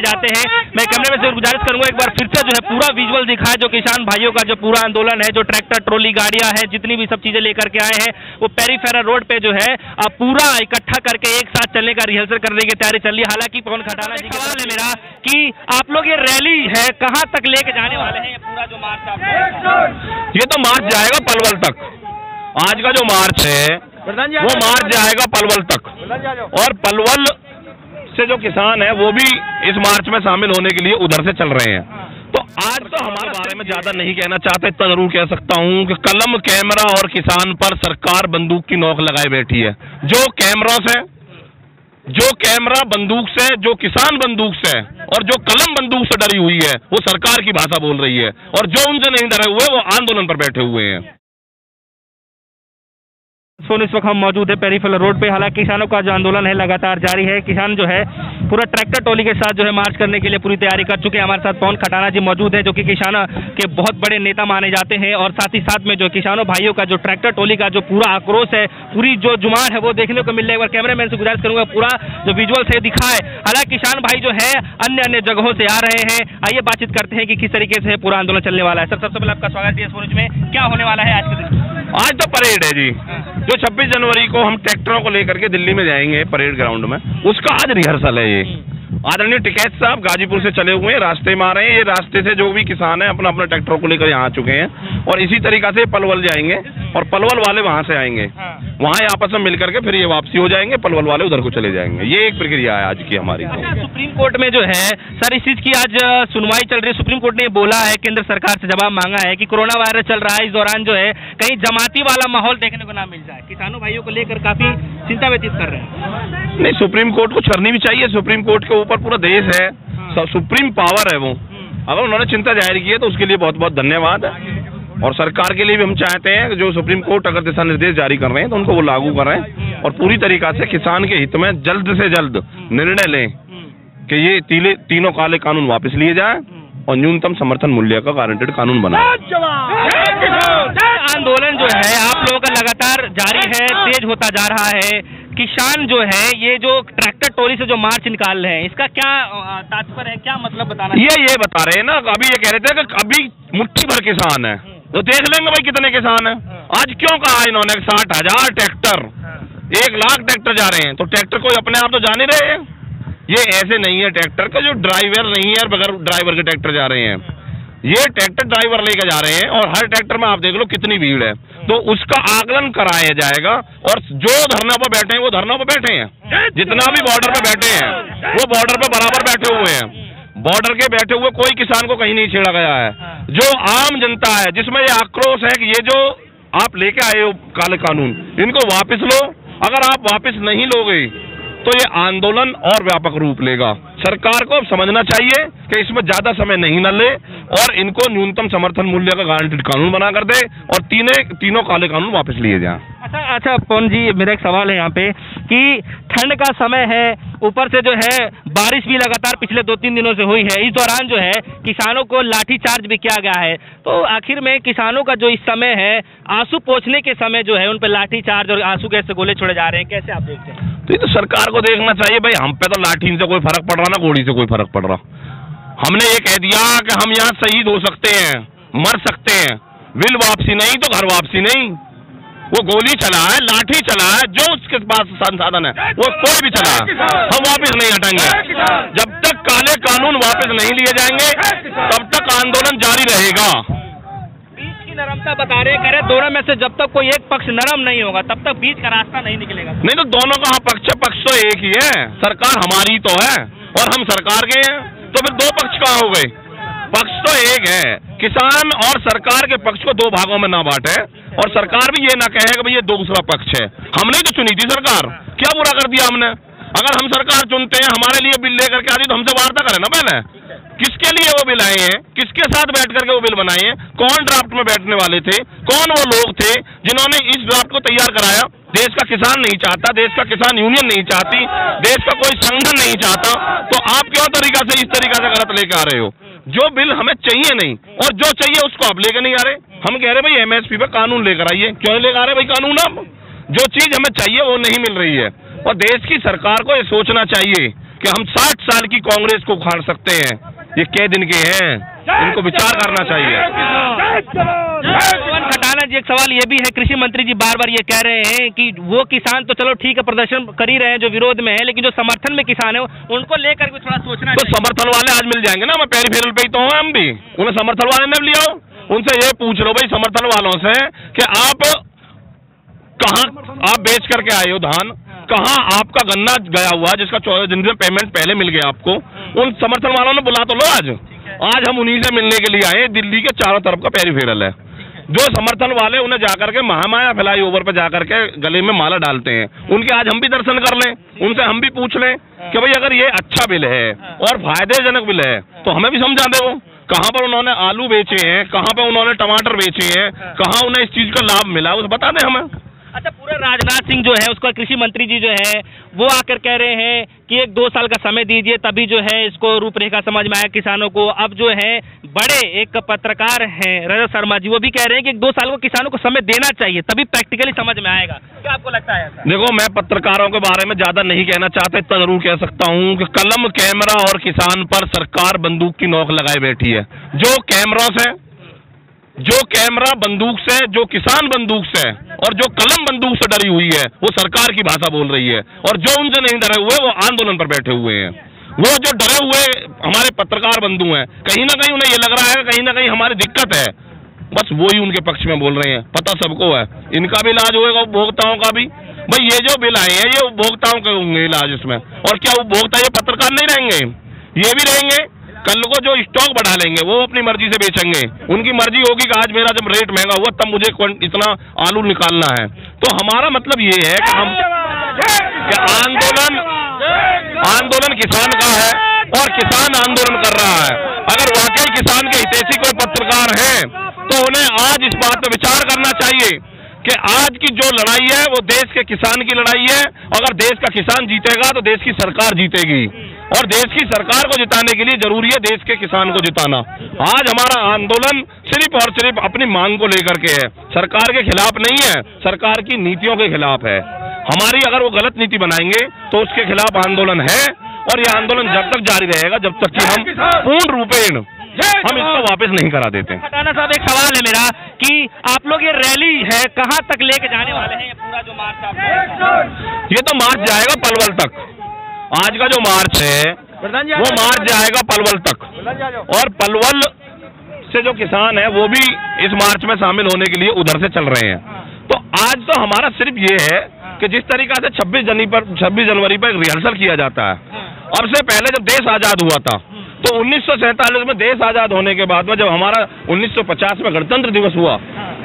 जाते हैं। मैं कैमरे में से गुजारिश करूंगा एक बार फिर से जो है पूरा विजुअल दिखाए, जो किसान भाइयों का जो पूरा आंदोलन है, जो ट्रैक्टर ट्रॉली गाड़ियां हैं, जितनी भी सब चीजें लेकर के आए हैं, वो पेरीफेरल रोड पे जो है अब पूरा इकट्ठा करके एक साथ चलने का रिहर्सल करने की तैयारी चल रही है। हालांकि पवन खटाना जी, सवाल है मेरा कि आप लोग ये रैली है कहाँ तक लेके जाने वाले हैं? ये पूरा जो मार्च आप, ये तो मार्च जाएगा पलवल तक। आज का जो मार्च है वो मार्च जाएगा पलवल तक, और पलवल से जो किसान है वो भी इस मार्च में शामिल होने के लिए उधर से चल रहे हैं। तो आज तो हमारे बारे में ज्यादा नहीं कहना चाहते, इतना जरूर कह सकता हूं कि कलम कैमरा और किसान पर सरकार बंदूक की नोक लगाए बैठी है। जो कैमरों से, जो कैमरा बंदूक से, जो किसान बंदूक से और जो कलम बंदूक से डरी हुई है वो सरकार की भाषा बोल रही है, और जो उनसे नहीं डरे हुए वो आंदोलन पर बैठे हुए हैं। इस वक्त हम मौजूद है पेरीफेरल रोड पे। हालांकि किसानों का जो आंदोलन है लगातार जारी है। किसान जो है पूरा ट्रैक्टर ट्रॉली के साथ जो है मार्च करने के लिए पूरी तैयारी कर चुके हैं। हमारे साथ पवन खटाना जी मौजूद है, जो कि किसानों के बहुत बड़े नेता माने जाते हैं, और साथ ही साथ में जो किसानों भाइयों का जो ट्रैक्टर ट्रॉली का जो पूरा आक्रोश है, पूरी जो जुमान है वो देखने को मिल रहा है। एक बार कैमरा मैन से गुजारिश करूंगा पूरा जो विजुअल से दिखाए। हालांकि किसान भाई जो है अन्य जगहों से आ रहे हैं। आइए बातचीत करते हैं कि किस तरीके से पूरा आंदोलन चलने वाला है। सर, सबसे पहले आपका स्वागत है सूरज में। क्या होने वाला है आज के दिन? आज तो परेड है जी, जो 26 जनवरी को हम ट्रैक्टरों को लेकर के दिल्ली में जाएंगे परेड ग्राउंड में, उसका आज रिहर्सल है। ये आदरणीय टिकैत साहब गाजीपुर से चले हुए हैं, रास्ते में आ रहे हैं। ये रास्ते से जो भी किसान है अपना अपना ट्रैक्टरों को लेकर यहाँ आ चुके हैं, और इसी तरीका से पलवल जाएंगे और पलवल वाले वहां से आएंगे, वहां आपस में मिलकर के फिर ये वापसी हो जाएंगे, पलवल वाले उधर को चले जाएंगे। ये एक प्रक्रिया है आज की हमारी। अच्छा, सुप्रीम कोर्ट में जो है सर इस चीज की आज सुनवाई चल रही है। सुप्रीम कोर्ट ने बोला है, केंद्र सरकार से जवाब मांगा है कि कोरोना वायरस चल रहा है, इस दौरान जो है कहीं जमाती वाला माहौल देखने को ना मिल जाए। किसानों भाइयों को लेकर काफी चिंता व्यतीत कर रहे हैं। नहीं, सुप्रीम कोर्ट को करनी भी चाहिए। सुप्रीम कोर्ट के ऊपर पूरा देश है, सुप्रीम पावर है वो। अगर उन्होंने चिंता जाहिर की है तो उसके लिए बहुत बहुत धन्यवाद है। और सरकार के लिए भी हम चाहते हैं कि जो सुप्रीम कोर्ट अगर दिशा निर्देश जारी कर रहे हैं तो उनको वो लागू करें, और पूरी तरीका से किसान के हित में जल्द से जल्द निर्णय लें कि ये तीनों काले कानून वापस लिए जाएं और न्यूनतम समर्थन मूल्य का गारंटेड कानून बनाएं। आंदोलन जो है आप लोगों का लगातार जारी है, तेज होता जा रहा है। किसान जो है ये जो ट्रैक्टर ट्रॉली से जो मार्च निकाल रहे हैं, इसका क्या तात्पर्य है, क्या मतलब बताना? ये बता रहे हैं ना, अभी ये कह रहे थे कि अभी मुट्ठी भर किसान है, तो देख लेंगे भाई कितने किसान हैं। आज क्यों कहा इन्होंने 60,000 ट्रैक्टर, 1 लाख ट्रैक्टर जा रहे हैं, तो ट्रैक्टर कोई अपने आप तो जा नहीं रहे हैं। ये ऐसे नहीं है ट्रैक्टर का जो ड्राइवर नहीं है, बगैर ड्राइवर के ट्रैक्टर जा रहे हैं। ये ट्रैक्टर ड्राइवर लेकर जा रहे हैं, और हर ट्रैक्टर में आप देख लो कितनी भीड़ है, तो उसका आकलन कराया जाएगा। और जो धरना पर बैठे हैं वो धरना पर बैठे हैं, जितना भी बॉर्डर पे बैठे हैं वो बॉर्डर पे बराबर बैठे हुए हैं। बॉर्डर के बैठे हुए कोई किसान को कहीं नहीं छेड़ा गया है। जो आम जनता है जिसमें ये आक्रोश है कि ये जो आप लेके आए हो काले कानून, इनको वापस लो। अगर आप वापस नहीं लोगे तो ये आंदोलन और व्यापक रूप लेगा। सरकार को समझना चाहिए कि इसमें ज्यादा समय नहीं न ले, और इनको न्यूनतम समर्थन मूल्य का गारंटेड कानून बना कर दे, और तीनों काले कानून वापस लिए जाएं। अच्छा पवन जी, मेरा एक सवाल है यहाँ पे कि ठंड का समय है, ऊपर से जो है बारिश भी लगातार पिछले 2-3 दिनों से हुई है। इस दौरान जो है किसानों को लाठी चार्ज भी किया गया है, तो आखिर में किसानों का जो इस समय है आंसू पोंछने के समय जो है उन पर लाठी चार्ज और आंसू गैस से गोले छोड़े जा रहे हैं, कैसे आप देखते हैं? तो ये तो सरकार को देखना चाहिए भाई। हम पे तो लाठी से कोई फर्क पड़ रहा ना गोली से कोई फर्क पड़ रहा। हमने ये कह दिया कि हम यहाँ शहीद हो सकते हैं, मर सकते हैं, विल वापसी नहीं तो घर वापसी नहीं। वो गोली चला है, लाठी चला है, जो उसके पास संसाधन है वो कोई भी चला है, हम वापस नहीं हटेंगे। जब तक काले कानून वापस नहीं लिए जाएंगे तब तक आंदोलन जारी रहेगा। बीच की नरमता बता रहे, कह रहे दोनों में से जब तक कोई एक पक्ष नरम नहीं होगा तब तक बीच का रास्ता नहीं निकलेगा। नहीं तो दोनों का पक्ष तो एक ही है, सरकार हमारी तो है और हम सरकार के हैं, तो फिर 2 पक्ष कहाँ हो गए? पक्ष तो एक है। किसान और सरकार के पक्ष को 2 भागों में ना बांटे, और सरकार भी ये ना कहे कि भाई ये दूसरा पक्ष है। हमने तो चुनी थी सरकार, क्या बुरा कर दिया हमने? अगर हम सरकार चुनते हैं, हमारे लिए बिल लेकर के आती तो हमसे वार्ता करें ना पहले। किसके लिए वो बिल आए हैं, किसके साथ बैठ करके वो बिल बनाए हैं, कौन ड्राफ्ट में बैठने वाले थे, कौन वो लोग थे जिन्होंने इस ड्राफ्ट को तैयार कराया? देश का किसान नहीं चाहता, देश का किसान यूनियन नहीं चाहती, देश का कोई संगठन नहीं चाहता, तो आप क्यों तरीका से इस तरीका से गलत लेकर आ रहे हो? जो बिल हमें चाहिए नहीं और जो चाहिए उसको आप लेकर नहीं आ रहे। हम कह रहे भाई MSP पे कानून लेकर आइए, क्यों लेकर आ रहे भाई कानून? अब जो चीज हमें चाहिए वो नहीं मिल रही है, और देश की सरकार को ये सोचना चाहिए कि हम 60 साल की कांग्रेस को उखाड़ सकते हैं। ये कै दिन के हैं, इनको विचार करना चाहिए। पवन खटाना जी, एक सवाल ये भी है, कृषि मंत्री जी बार बार ये कह रहे हैं कि वो किसान तो चलो ठीक है प्रदर्शन कर ही रहे हैं जो विरोध में है, लेकिन जो समर्थन में किसान है उनको लेकर भी थोड़ा सोचना तो समर्थन वाले आज मिल जाएंगे ना, मैं पेरीफेरल पे ही तो हूँ, हम भी उन्हें समर्थन वाले ने लिया, उनसे ये पूछ लो भाई समर्थन वालों से कि आप कहाँ आप बेच करके आए हो धान, कहाँ आपका गन्ना गया हुआ जिसका 14 दिन में पेमेंट पहले मिल गया आपको, उन समर्थन वालों ने बुला तो लो। आज हम उन्हीं से मिलने के लिए आए। दिल्ली के चारों तरफ का पेरीफेरल है, जो समर्थन वाले उन्हें जाकर के महामाया फ्लाई ओवर पे जाकर के गले में माला डालते हैं, उनके आज हम भी दर्शन कर लें, उनसे हम भी पूछ लें कि भाई अगर ये अच्छा बिल है और फायदेजनक बिल है तो हमें भी समझा दे, वो कहाँ पर उन्होंने आलू बेचे हैं, कहाँ पर उन्होंने टमाटर बेचे हैं, कहाँ उन्हें इस चीज का लाभ मिला, उसे बता दें हमें। अच्छा, पूरा राजनाथ सिंह जो है उसका कृषि मंत्री जी जो है वो आकर कह रहे हैं कि 1-2 साल का समय दीजिए तभी जो है इसको रूपरेखा समझ में आया किसानों को। अब जो है बड़े एक पत्रकार हैं रजत शर्मा जी, वो भी कह रहे हैं कि 1-2 साल को किसानों को समय देना चाहिए तभी प्रैक्टिकली समझ में आएगा। क्या आपको लगता है ऐसा? देखो, मैं पत्रकारों के बारे में ज्यादा नहीं कहना चाहता, इतना जरूर कह सकता हूँ कि कलम कैमरा और किसान पर सरकार बंदूक की नोक लगाए बैठी है। जो कैमरा बंदूक से, जो किसान बंदूक से और जो कलम बंदूक से डरी हुई है वो सरकार की भाषा बोल रही है, और जो उनसे नहीं डरे हुए वो आंदोलन पर बैठे हुए हैं। वो जो डरे हुए हमारे पत्रकार बंधु हैं, कहीं ना कहीं उन्हें ये लग रहा है कहीं ना कहीं हमारी दिक्कत है, बस वो ही उनके पक्ष में बोल रहे हैं। पता सबको है इनका भी इलाज होगा, उपभोक्ताओं का भी। भाई ये जो बिल आए हैं ये उपभोक्ताओं के होंगे इलाज इसमें, और क्या उपभोक्ता ये पत्रकार नहीं रहेंगे? ये भी रहेंगे। कल को जो स्टॉक बढ़ा लेंगे वो अपनी मर्जी से बेचेंगे, उनकी मर्जी होगी कि आज मेरा जब रेट महंगा हुआ तब मुझे इतना आलू निकालना है। तो हमारा मतलब ये है कि हम आंदोलन किसान का है और किसान आंदोलन कर रहा है। अगर वाकई किसान के हितैषी कोई पत्रकार हैं तो उन्हें आज इस बात पर विचार करना चाहिए कि आज की जो लड़ाई है वो देश के किसान की लड़ाई है। अगर देश का किसान जीतेगा तो देश की सरकार जीतेगी, और देश की सरकार को जिताने के लिए जरूरी है देश के किसान को जिताना। आज हमारा आंदोलन सिर्फ और सिर्फ अपनी मांग को लेकर के है, सरकार के खिलाफ नहीं है, सरकार की नीतियों के खिलाफ है। हमारी अगर वो गलत नीति बनाएंगे तो उसके खिलाफ आंदोलन है, और ये आंदोलन जब तक जारी रहेगा जब तक कि हम पूर्ण रूपेण हम इसको वापस नहीं करा देते। खटाना साहब, एक सवाल है मेरा कि आप लोग ये रैली है कहाँ तक लेके जाने वाले हैं? ये पूरा जो मार्च आप ये तो मार्च जाएगा पलवल तक। आज का जो मार्च है वो मार्च जाएगा पलवल तक, और पलवल से जो किसान है वो भी इस मार्च में शामिल होने के लिए उधर से चल रहे हैं। तो आज तो हमारा सिर्फ ये है कि जिस तरीका से 26 जनवरी पर रिहर्सल किया जाता है, अब से पहले जब देश आजाद हुआ था तो 1947 में देश आजाद होने के बाद में जब हमारा 1950 में गणतंत्र दिवस हुआ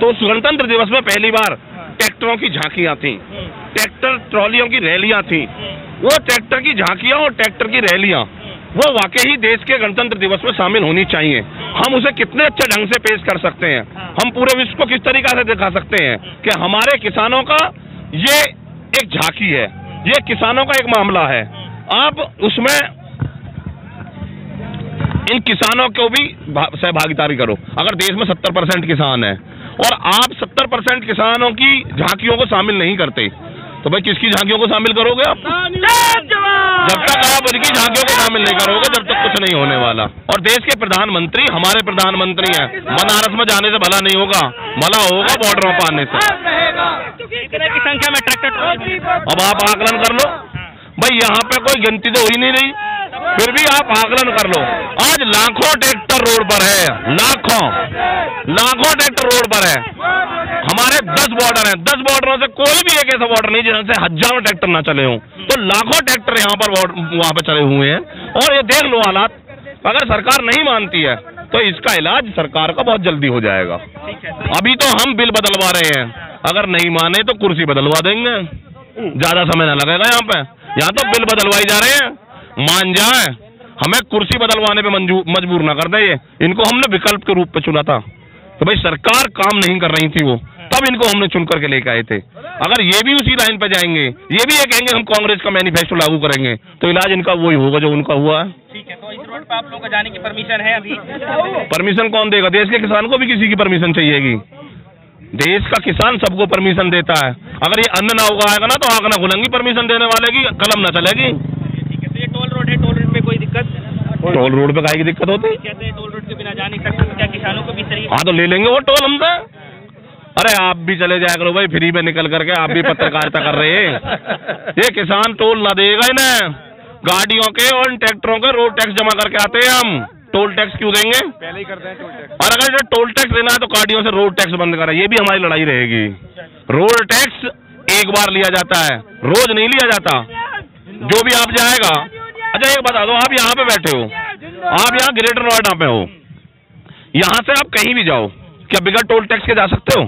तो उस गणतंत्र दिवस में पहली बार ट्रैक्टरों की झांकियां थी, ट्रैक्टर ट्रॉलियों की रैलियां थी। वो ट्रैक्टर की झांकियां और ट्रैक्टर की रैलियां वो वाकई ही देश के गणतंत्र दिवस में शामिल होनी चाहिए। हम उसे कितने अच्छे ढंग से पेश कर सकते हैं, हम पूरे विश्व को किस तरीका से दिखा सकते हैं कि हमारे किसानों का ये एक झांकी है, ये किसानों का एक मामला है। आप उसमें इन किसानों को भी सहभागिता करो। अगर देश में 70% किसान है और आप 70% किसानों की झांकियों को शामिल नहीं करते तो भाई किसकी झांकियों को शामिल करोगे आप? जब तक आप इनकी झांकियों को शामिल नहीं करोगे जब तक कुछ नहीं होने वाला। और देश के प्रधानमंत्री हमारे प्रधानमंत्री हैं, बनारस में जाने से भला नहीं होगा, भला होगा बॉर्डरों पर आने से। कितने की संख्या में ट्रैक्टर? अब आप आकलन कर लो भाई, यहाँ पे कोई गिनती तो हो ही नहीं रही, फिर भी आप आकलन कर लो। आज लाखों ट्रैक्टर रोड पर है, लाखों ट्रैक्टर रोड पर है। हमारे 10 बॉर्डर हैं, 10 बॉर्डरों से कोई भी एक ऐसा बॉर्डर नहीं जिनसे हजारों ट्रैक्टर ना चले हों। तो लाखों ट्रैक्टर यहाँ पर वहाँ पे चले हुए हैं, और ये देख लो हालात। अगर सरकार नहीं मानती है तो इसका इलाज सरकार का बहुत जल्दी हो जाएगा। अभी तो हम बिल बदलवा रहे हैं, अगर नहीं माने तो कुर्सी बदलवा देंगे, ज्यादा समय ना लगेगा। यहाँ तो बिल बदलवाई जा रहे हैं, मान जाए, हमें कुर्सी बदलवाने पे मजबूर ना कर दे। इनको हमने विकल्प के रूप में चुना था, तो भाई सरकार काम नहीं कर रही थी वो, तब इनको हमने चुन करके लेकर आए थे। अगर ये भी उसी लाइन पे जाएंगे, ये भी ये कहेंगे हम कांग्रेस का मैनिफेस्टो लागू करेंगे, तो इलाज इनका वही होगा जो उनका हुआ है। ठीक है, तो इस रोड पे आप लोगों का जाने की परमिशन है अभी? परमिशन कौन देगा? देश के किसान को भी किसी की परमिशन चाहिएगी। देश का किसान सबको परमिशन देता है। अगर ये अन्न ना उगाएगा ना तो आंख ना खुलेंगी, परमिशन देने वाले की कलम ना चलेगी। ठीक है, तो ये टोल रोड टोल रोड पे काहे की दिक्कत होती? कहते हैं टोल रोड के बिना जा नहीं सकते, क्या किसानों को भी सही? हाँ तो ले लेंगे वो टोल हमसे। अरे आप भी चले जाया करो भाई, फ्री में निकल करके आप भी पत्रकारिता कर रहे हैं। ये किसान टोल ना देगा इन्हें, गाड़ियों के और ट्रैक्टरों के रोड टैक्स जमा करके आते हैं हम, टोल टैक्स क्यों देंगे? पहले ही करते हैं टोल टैक्स। और अगर जो टोल टैक्स देना है तो गाड़ियों से रोड टैक्स बंद करें, ये भी हमारी लड़ाई रहेगी। रोड टैक्स एक बार लिया जाता है, रोज नहीं लिया जाता। जो भी आप जाएगा, अच्छा एक बता दो, आप यहाँ पे बैठे हो, आप यहाँ ग्रेटर नोएडा पे हो, यहाँ से आप कहीं भी जाओ, क्या बिगड़ टोल टैक्स के जा सकते हो?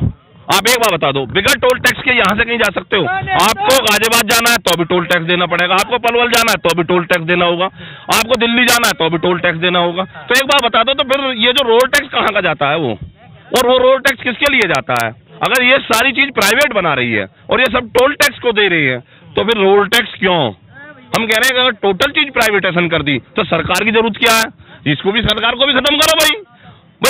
आप एक बार बता दो, बिगड़ टोल टैक्स के यहाँ से कहीं जा सकते हो? आपको गाजियाबाद जाना है तो भी टोल टैक्स देना पड़ेगा, आपको पलवल जाना है तो भी टोल टैक्स देना होगा, आपको दिल्ली जाना है तो भी टोल टैक्स देना होगा। तो एक बार बता दो, तो फिर ये जो रोड टैक्स कहाँ का जाता है वो, और वो रोड टैक्स किसके लिए जाता है? अगर ये सारी चीज प्राइवेट बना रही है और ये सब टोल टैक्स को दे रही है, तो फिर रोड टैक्स क्यों? हम कह रहे हैं कि अगर टोटल चीज प्राइवेटाइजेशन कर दी तो सरकार की जरूरत क्या है? इसको भी, सरकार को भी खत्म करो भाई।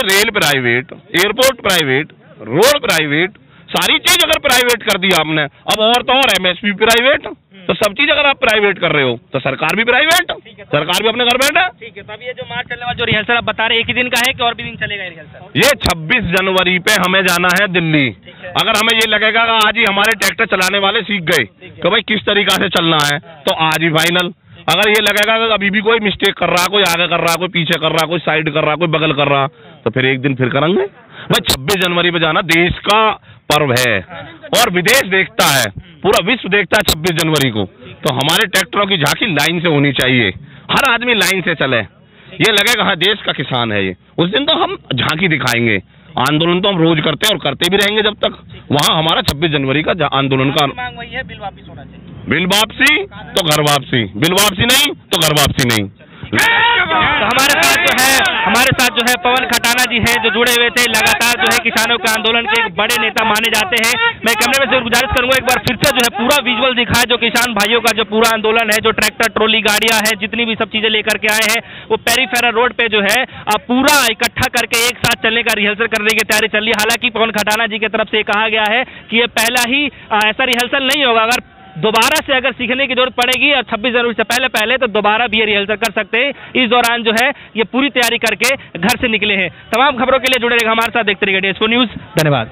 Rail private, airport private, road private, सारी चीज अगर प्राइवेट कर दी आपने, अब और तो और एमएसपी प्राइवेट, तो सब चीज अगर आप प्राइवेट कर रहे हो तो सरकार भी प्राइवेट, सरकार भी अपने घर बैठे। ठीक है, तब ये जो मार्च चलने वाला जो रिहर्सल आप बता रहे एक ही दिन का है कि और भी दिन चलेगा रिहर्सल? ये 26 जनवरी पे हमें जाना है दिल्ली। अगर हमें ये लगेगा कि आज ही हमारे ट्रैक्टर चलाने वाले सीख गए कि भाई किस तरीका से चलना है, तो आज ही फाइनल। अगर ये लगेगा कि अभी भी कोई मिस्टेक कर रहा, कोई आगे कर रहा, कोई पीछे कर रहा, कोई साइड कर रहा, कोई बगल कर रहा, तो फिर एक दिन फिर करेंगे भाई। 26 जनवरी पे जाना देश का पर्व है और विदेश देखता है, पूरा विश्व देखता है 26 जनवरी को। तो हमारे ट्रैक्टरों की झांकी लाइन से होनी चाहिए, हर आदमी लाइन से चले, ये लगेगा हाँ देश का किसान है ये। उस दिन तो हम झांकी दिखाएंगे। आंदोलन तो हम रोज करते हैं और करते भी रहेंगे जब तक वहाँ हमारा 26 जनवरी का आंदोलन का मांग वही है, बिल वापस होना चाहिए। बिल वापसी तो घर वापसी, बिल वापसी नहीं तो घर वापसी नहीं। तो हमारे साथ जो है पवन खटाना जी हैं, जो जुड़े हुए थे, लगातार जो है किसानों के आंदोलन के एक बड़े नेता माने जाते हैं। मैं कैमरे में से गुजारिश करूंगा एक बार फिर से जो है पूरा विजुअल दिखाए, जो किसान भाइयों का जो पूरा आंदोलन है, जो ट्रैक्टर ट्रॉली गाड़ियां हैं, जितनी भी सब चीजें लेकर के आए हैं, वो पेरीफेरल रोड पे जो है अब पूरा इकट्ठा करके एक साथ चलने का रिहर्सल करने की तैयारी चल रही है। हालांकि पवन खटाना जी की तरफ से कहा गया है कि ये पहला ही ऐसा रिहर्सल नहीं होगा, अगर दोबारा से अगर सीखने की जरूरत पड़ेगी और 26 जनवरी से पहले तो दोबारा भी ये रिहर्सल कर सकते हैं। इस दौरान जो है ये पूरी तैयारी करके घर से निकले हैं। तमाम खबरों के लिए जुड़े रहेगा हमारे साथ, देखते रहिए DS4 न्यूज़। धन्यवाद।